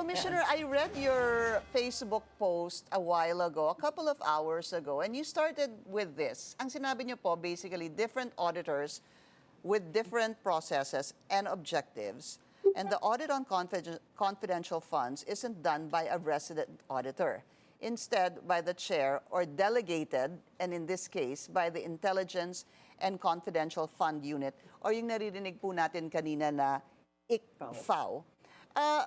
Commissioner, I read your Facebook post a while ago, a couple of hours ago, and you started with this. Ang sinabi niyo po, basically, different auditors with different processes and objectives. And the audit on confidential funds isn't done by a resident auditor. Instead, by the chair or delegated, and in this case, by the Intelligence and Confidential Fund Unit, or yung naririnig po natin kanina na ICFAO.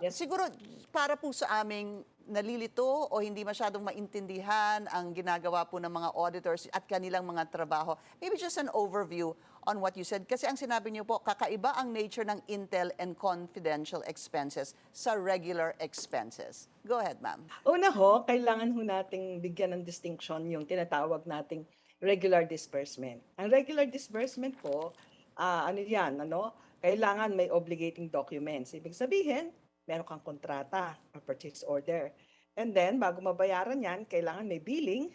Yes. Siguro para po sa aming nalilito o hindi masyadong maintindihan ang ginagawa po ng mga auditors at kanilang mga trabaho. Maybe just an overview on what you said. Kasi ang sinabi niyo po, kakaiba ang nature ng intel and confidential expenses sa regular expenses. Go ahead, ma'am. Una ho, kailangan ho nating bigyan ng distinction yung tinatawag nating regular disbursement. Ang regular disbursement po, ano yan, kailangan may obligating documents. Ibig sabihin, meron kang kontrata or purchase order. And then, bago mabayaran yan, kailangan may billing,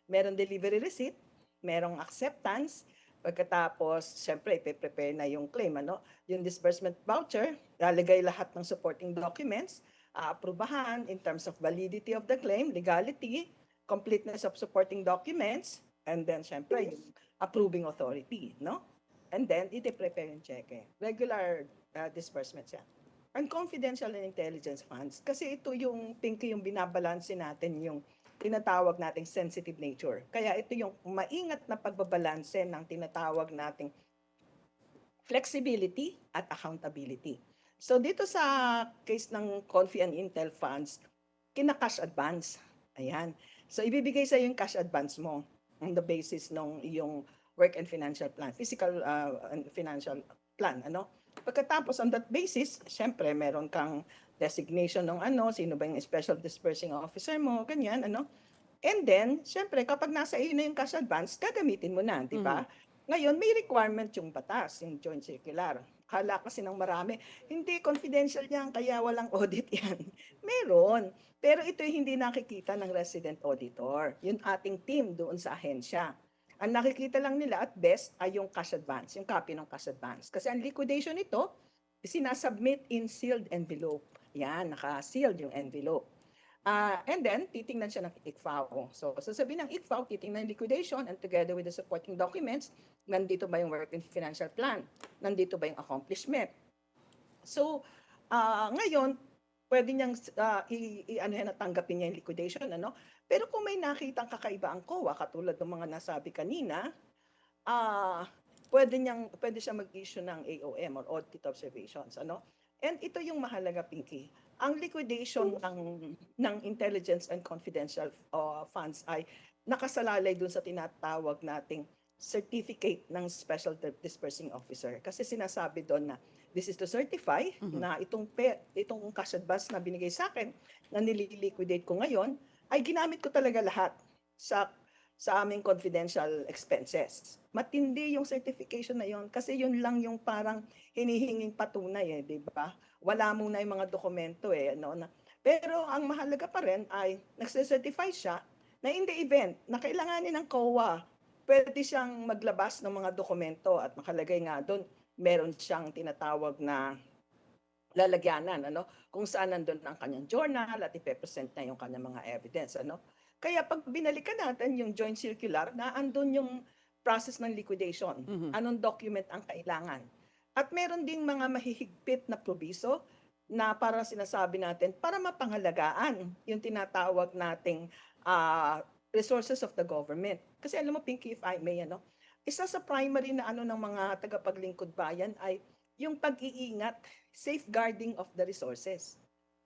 meron delivery receipt, merong acceptance. Pagkatapos, syempre, ipe-prepare na yung claim. Yung disbursement voucher, lalagay lahat ng supporting documents, aaprubahan in terms of validity of the claim, legality, completeness of supporting documents, and then, syempre, yung approving authority, And then, ite-prepare yung cheque. Regular disbursements yan. Ang confidential and intelligence funds, kasi ito yung pinky yung binabalanse natin yung tinatawag nating sensitive nature. Kaya ito yung maingat na pagbabalanse ng tinatawag nating flexibility at accountability. So dito sa case ng Confi and Intel funds, kina-cash advance. Ayan. So ibibigay sa yung cash advance mo on the basis ng iyong work and financial plan, physical and financial plan, Pagkatapos on that basis, syempre meron kang designation ng sino ba yung special disbursing officer mo, ganyan, And then, syempre kapag nasa iyo na yung cash advance, gagamitin mo na, di ba? Ngayon, may requirement yung batas, yung joint circular. Akala kasi ng marami, hindi confidential yan, kaya walang audit yan. Meron. Pero ito hindi nakikita ng resident auditor. Yung ating team doon sa ahensya. Ang nakikita lang nila at best ay yung cash advance, yung copy ng cash advance. Kasi ang liquidation nito, sinasubmit in sealed envelope. Yan, naka-sealed yung envelope. And then, titingnan siya ng ICFAO. So, sasabihin ng ICFAO, titingnan yung liquidation and together with the supporting documents, nandito ba yung work and financial plan? Nandito ba yung accomplishment? So, ngayon, pwede niyang tanggapin niya yung liquidation, Pero kung may nakitang kakaiba ang COA, katulad ng mga nasabi kanina, pwede siya mag-issue ng AOM or audit observations, And ito yung mahalaga, Pinky. Ang liquidation ng intelligence and confidential funds ay nakasalalay dun sa tinatawag nating certificate ng special disbursing officer. Kasi sinasabi doon na this is to certify na itong cash advance na binigay sa akin na nililiquidate ko ngayon ay ginamit ko talaga lahat sa aming confidential expenses. Matindi yung certification na yon kasi yun lang yung parang hinihinging patunay, di ba? Wala muna yung mga dokumento Pero ang mahalaga pa rin ay nagse-certify siya na in the event na kailanganin ng COA, pwede siyang maglabas ng mga dokumento at makalagay nga doon, meron siyang tinatawag na lalagyanan, kung saan nandun ang kanyang journal at ipepresent na yung kanyang mga evidence, Kaya pag binalikan natin yung joint circular, na andun yung process ng liquidation, anong document ang kailangan. At meron ding mga mahihigpit na probiso na para sinasabi natin, para mapangalagaan yung tinatawag nating resources of the government. Kasi alam mo, Pinky, if I may, isa sa primary na ng mga tagapaglingkod bayan ay yung pag-iingat, safeguarding of the resources.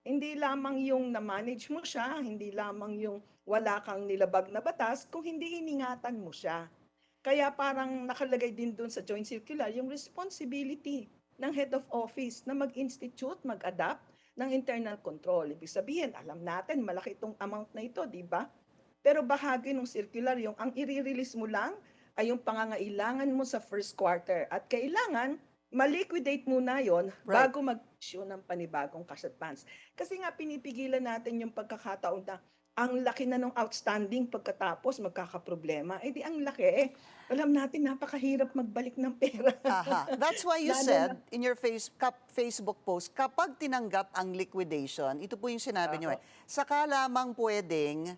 Hindi lamang yung na-manage mo siya, hindi lamang yung wala kang nilabag na batas, kung hindi iningatan mo siya. Kaya parang nakalagay din dun sa joint circular yung responsibility ng head of office na mag-institute, mag-adapt ng internal control. Ibig sabihin, alam natin, malaki itong amount na ito, di ba? Pero bahagi ng circular, yung ang i-release mo lang ay yung pangangailangan mo sa first quarter. At kailangan, ma-liquidate muna yon bago mag-issue ng panibagong cash advance. Kasi nga pinipigilan natin yung pagkakataon na ang laki na nung outstanding pagkatapos magkakaproblema, eh di ang laki eh. Alam natin napakahirap magbalik ng pera. Aha. That's why you Lalo said na in your Facebook post, kapag tinanggap ang liquidation, ito po yung sinabi nyo Oo. saka lamang pwedeng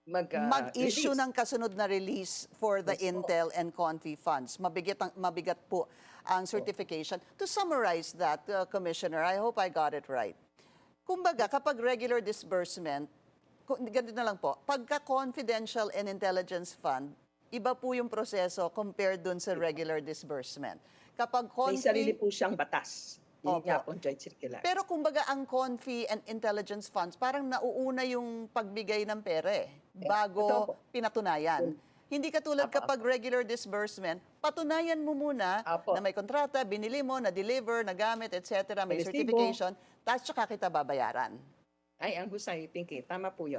mag-issue release. ng kasunod na release for the Yes po. Intel and Confi funds. Mabigat po ang certification. To summarize that, Commissioner, I hope I got it right. Kumbaga, kapag regular disbursement, ganito na lang po, pagka confidential and intelligence fund, iba po yung proseso compared dun sa regular disbursement. Kapag May sarili Confi, po siyang batas. Yun Opo. nga po, Joint Circular. pero kumbaga ang Confi and intelligence funds, parang nauuna yung pagbigay ng pera totoo bago po. pinatunayan. Hindi katulad Apo, kapag regular disbursement, patunayan mo muna Apo. na may kontrata, binili mo, na-deliver, nagamit, etc., may May resibo. certification, tapos tsaka kita babayaran. Ay, ang husay, Pinky. Tama po yun.